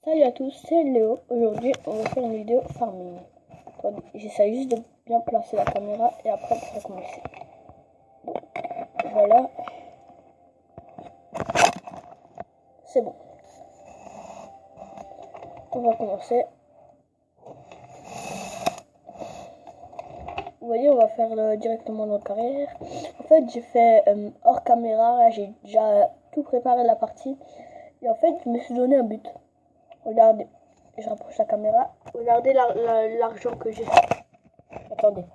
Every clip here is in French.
Salut à tous, c'est Léo. Aujourd'hui, on va faire une vidéo farming. Attendez, j'essaie juste de bien placer la caméra et après on va commencer. Donc, voilà. C'est bon. On va commencer. Vous voyez, on va faire directement notre carrière. En fait, j'ai fait hors caméra. Là, j'ai déjà tout préparé la partie. Et en fait, je me suis donné un but. Regardez, je rapproche la caméra. Regardez l'argent que j'ai fait. Attendez.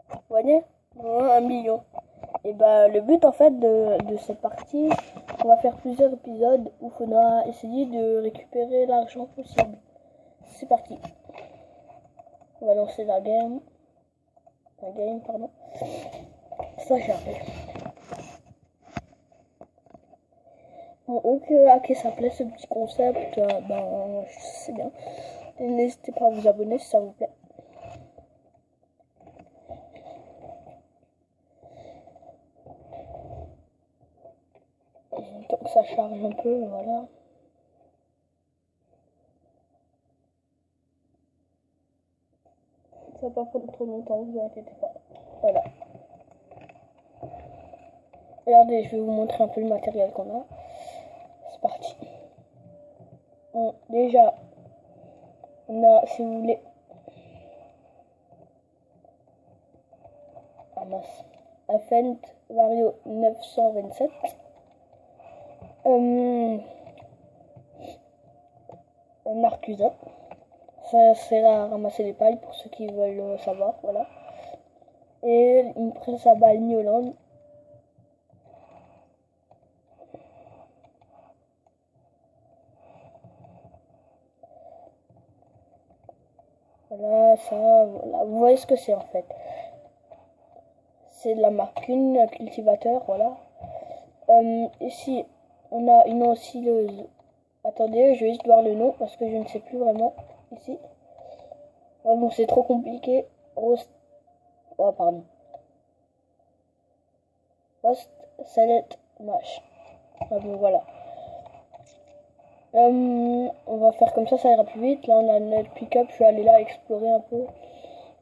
Vous voyez, 1 million. Et bah le but en fait de cette partie, on va faire plusieurs épisodes où il faudra essayer de récupérer l'argent possible. C'est parti. On va lancer la game. Pardon. Ça j'arrive. Bon, ok, à qui ça plaît ce petit concept, ben c'est bien. N'hésitez pas à vous abonner si ça vous plaît. Donc ça charge un peu, voilà. Ça va pas prendre trop longtemps, vous inquiétez pas. Voilà. Regardez, je vais vous montrer un peu le matériel qu'on a. C'est parti. Bon, déjà, on a, si vous voulez, un Fendt Vario 927. Un Arcusa. Ça sert à ramasser les pailles pour ceux qui veulent savoir, voilà. Et une presse à balles New Holland. Voilà, ça, voilà. Vous voyez ce que c'est en fait. C'est de la marque Kuhn, un cultivateur, voilà. Ici, on a une oscilleuse. Attendez, je vais juste voir le nom parce que je ne sais plus vraiment. Ici. Oh, bon, c'est trop compliqué. Rost. Oh, pardon. Rost, Salette, Mash. Ah bon, voilà. On va faire comme ça ira plus vite. Là, on a notre pick-up. Je suis allé là explorer un peu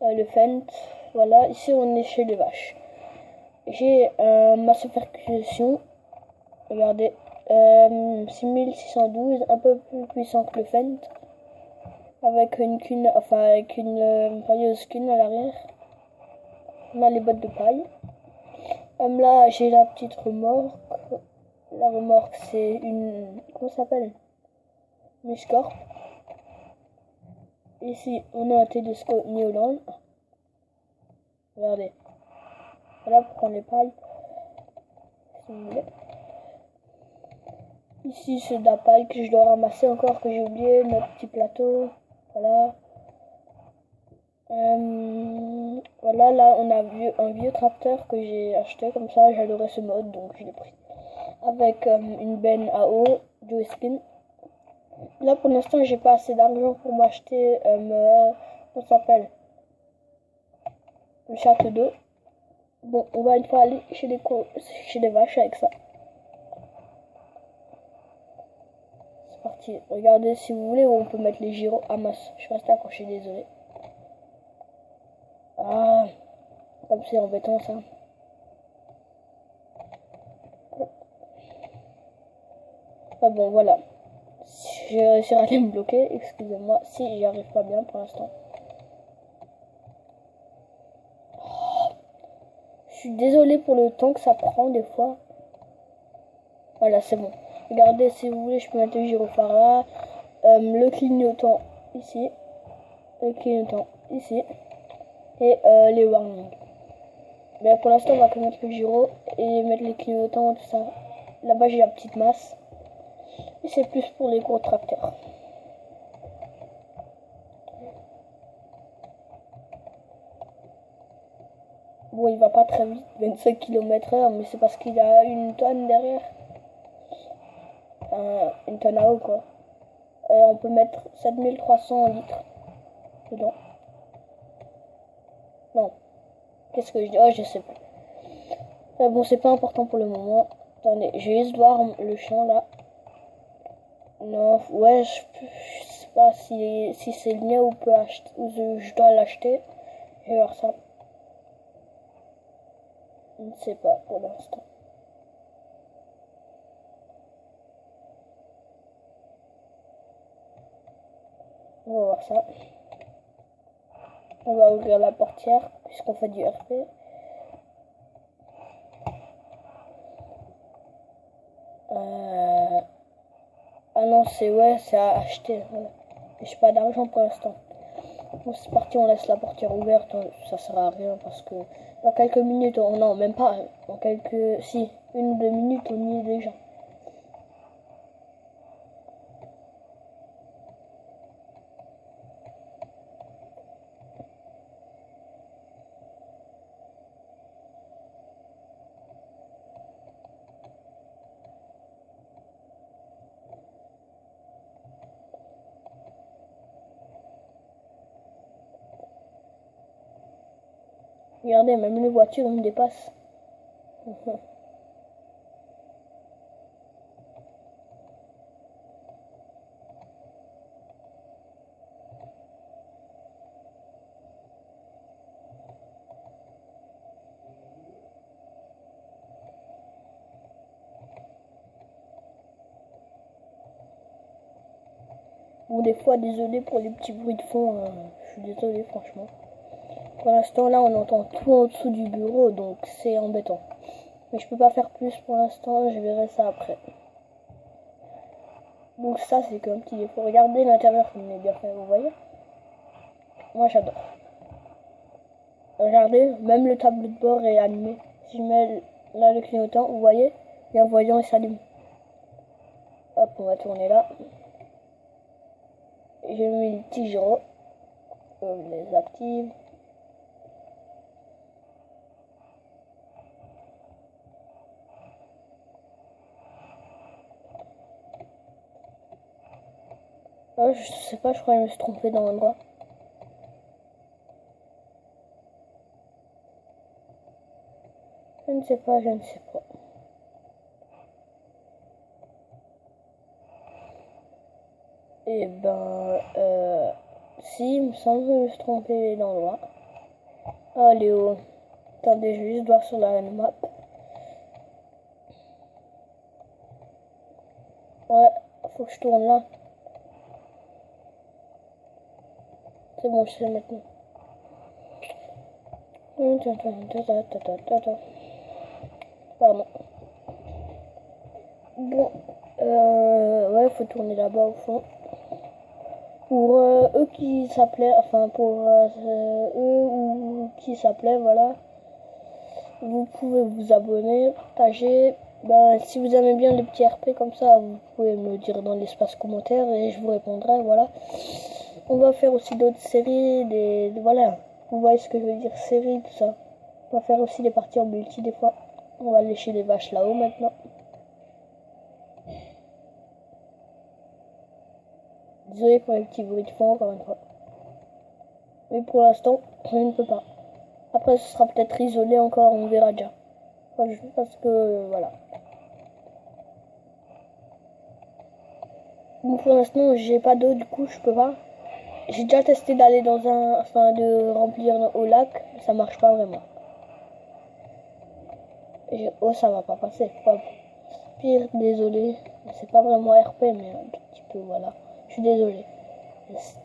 le Fendt. Voilà, ici, on est chez les vaches. J'ai un masse percussion. Regardez. 6612, un peu plus puissant que le Fendt. Avec une Kuhn, enfin avec une pailleuse Kuhn à l'arrière. On a les bottes de paille. Là, j'ai la petite remorque. La remorque, c'est une... Comment ça s'appelle? Miscorp. Ici, on a un télescope New Holland. Regardez. Voilà pour prendre les pailles. Si vous voulez. Ici, c'est de la paille que je dois ramasser encore, que j'ai oublié. Notre petit plateau. Voilà. Voilà, là, on a un vieux tracteur que j'ai acheté comme ça. J'adorais ce mode, donc je l'ai pris. Avec une benne à eau, Joe Skin. Là, pour l'instant, j'ai pas assez d'argent pour m'acheter, comment ça s'appelle, le château d'eau. Bon, on va une fois aller chez les vaches avec ça. C'est parti. Regardez, si vous voulez, où on peut mettre les gyros à masse. Je suis resté accroché, désolé. Ah, comme c'est embêtant ça. Ah bon, voilà. J'ai réussi à aller me bloquer, excusez-moi si j'y arrive pas bien pour l'instant. Je suis désolé pour le temps que ça prend des fois. Voilà, c'est bon. Regardez, si vous voulez, je peux mettre le gyrophare là. Le clignotant ici. Le clignotant ici. Et les warnings. Mais pour l'instant, on va que mettre le gyro et mettre les clignotants, tout ça. Là-bas, j'ai la petite masse. Et c'est plus pour les gros tracteurs. Bon, il va pas très vite, 25 km/h, mais c'est parce qu'il a une tonne derrière. Une tonne à eau, quoi. On peut mettre 7300 litres dedans. Non. Qu'est-ce que je dis? Oh, je sais plus. Bon, c'est pas important pour le moment. Attendez, je vais juste voir le champ là. Non, ouais, pas si c'est le mien ou je dois l'acheter. Je vais voir ça. Je ne sais pas pour l'instant. On va voir ça. On va ouvrir la portière puisqu'on fait du RP. Ah non, c'est à acheter. Ouais. J'ai pas d'argent pour l'instant. Bon, c'est parti, on laisse la portière ouverte. Ça sert à rien parce que dans quelques minutes, non, même pas. Si, 1 ou 2 minutes, on y est déjà. Regardez, même les voitures me dépassent. Bon, des fois, désolé pour les petits bruits de fond. Je suis désolé, franchement. Pour l'instant, là, on entend tout en dessous du bureau, donc c'est embêtant. Mais je peux pas faire plus pour l'instant, je verrai ça après. Donc ça, c'est qu'un petit défaut. Regardez l'intérieur comme il est bien fait, vous voyez? Moi, j'adore. Regardez, même le tableau de bord est animé. Si je mets là le clignotant, vous voyez? Il y a un voyant, il s'allume. Hop, on va tourner là. J'ai mis les petits gyros. On les active. Oh, je sais pas, je crois que je me suis trompé dans l'endroit. Je ne sais pas, je ne sais pas. Et ben, si, il me semble que je me suis trompé d'endroit. Ah, Léo. Attendez, je vais juste voir sur la map. Ouais, faut que je tourne là. C'est bon, je sais maintenant. Pardon. Bon, ouais, faut tourner là-bas au fond. Pour eux qui s'appelaient, enfin pour eux ou qui s'appelaient, voilà. Vous pouvez vous abonner, partager. Ben, si vous aimez bien les petits RP comme ça, vous pouvez me le dire dans l'espace commentaire et je vous répondrai, voilà. On va faire aussi d'autres séries, voilà. Vous voyez ce que je veux dire, séries, tout ça. On va faire aussi des parties en multi des fois. On va lécher les vaches là-haut maintenant. Désolé pour les petits bruits de fond encore une fois. Mais pour l'instant, je ne peux pas. Après, ce sera peut-être isolé encore, on verra déjà. Parce que, voilà. Bon, pour l'instant, j'ai pas d'eau, du coup, je peux pas. J'ai déjà testé d'aller enfin, de remplir au lac, mais ça marche pas vraiment. Oh, ça va pas passer. Hop. Pire, désolé. C'est pas vraiment RP, mais un tout petit peu, voilà. Je suis désolé.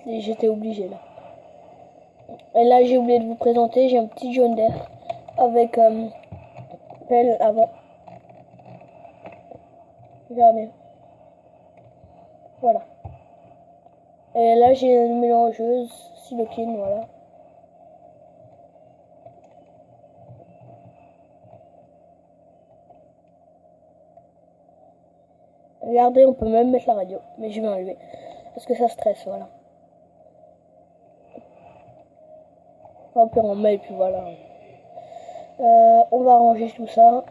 J'étais obligé là. Et là, j'ai oublié de vous présenter. J'ai un petit jaune d'air avec pelle avant. Regardez. Voilà. Et là, j'ai une mélangeuse siloquine, voilà. Regardez, on peut même mettre la radio. Mais je vais enlever. Parce que ça stresse, voilà. Hop, on met et puis voilà. On va ranger tout ça.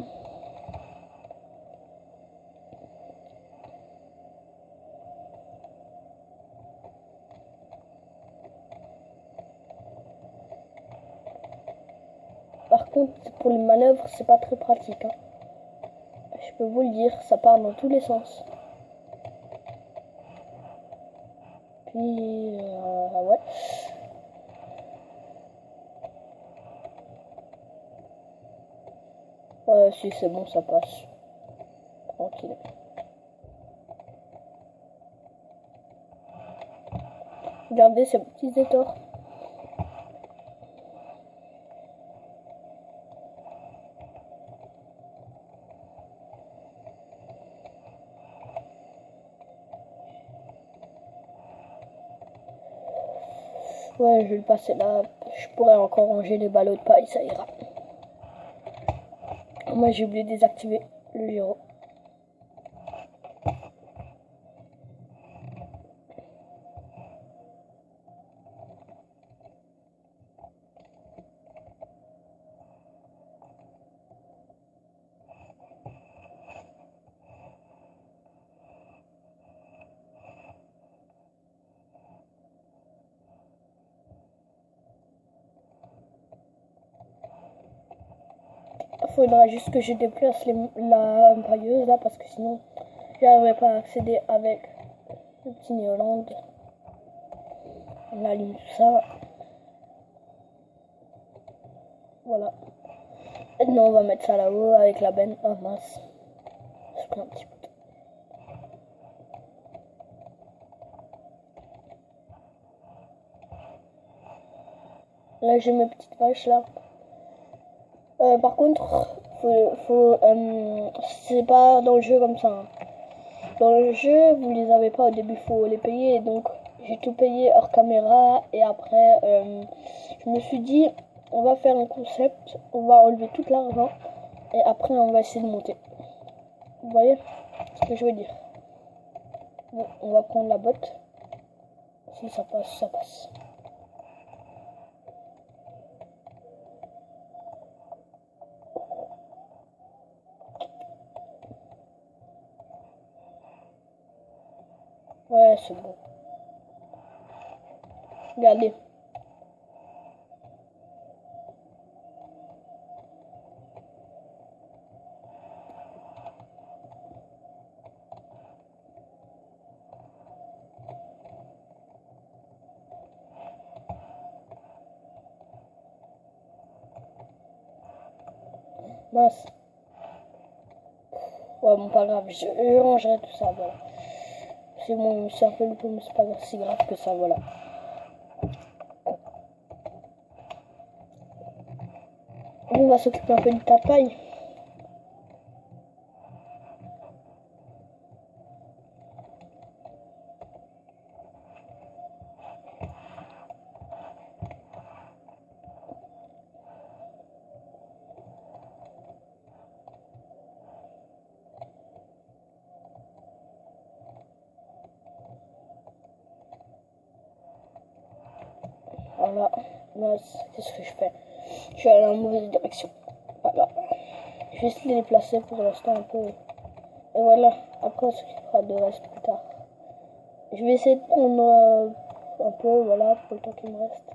Par contre, pour les manœuvres, c'est pas très pratique. Hein. Je peux vous le dire, ça part dans tous les sens. Puis, ouais. Ouais, si c'est bon, ça passe. Tranquille. Regardez ces petits étorts. Ouais, je vais le passer là. Je pourrais encore ranger les ballots de paille, ça ira. Moi, j'ai oublié de désactiver le gyro. Faudra juste que je déplace la brailleuse là parce que sinon j'arriverai pas à accéder avec le petit Néoland. On allume tout ça. Voilà. Maintenant on va mettre ça là-haut avec la benne. Oh mince. Je prends un petit peu. Là j'ai mes petites vaches là. Par contre, c'est pas dans le jeu comme ça. Hein. Dans le jeu, vous les avez pas au début, faut les payer. Donc j'ai tout payé hors caméra et après, je me suis dit, on va faire un concept, on va enlever tout l'argent et après on va essayer de monter. Vous voyez ce que je veux dire? Bon, on va prendre la botte. Si ça passe, ça passe. Ouais, c'est bon. Regardez. Mince. Ouais, bon, pas grave, je rangerai tout ça, voilà. C'est bon, c'est un peu loupé, mais c'est pas si grave que ça, voilà. On va s'occuper un peu de ta paille. Voilà, mince, qu'est-ce que je fais? Je suis allé en mauvaise direction. Voilà. Je vais essayer de les placer pour l'instant un peu. Et voilà, après on s'occupera de reste plus tard. Je vais essayer de prendre un peu, voilà, pour le temps qu'il me reste.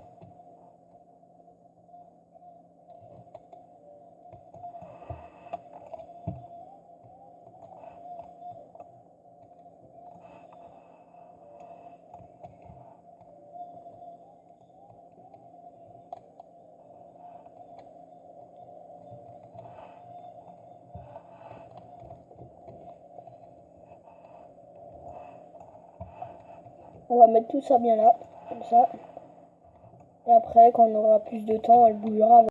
On va mettre tout ça bien là, comme ça. Et après, quand on aura plus de temps, elle bougera.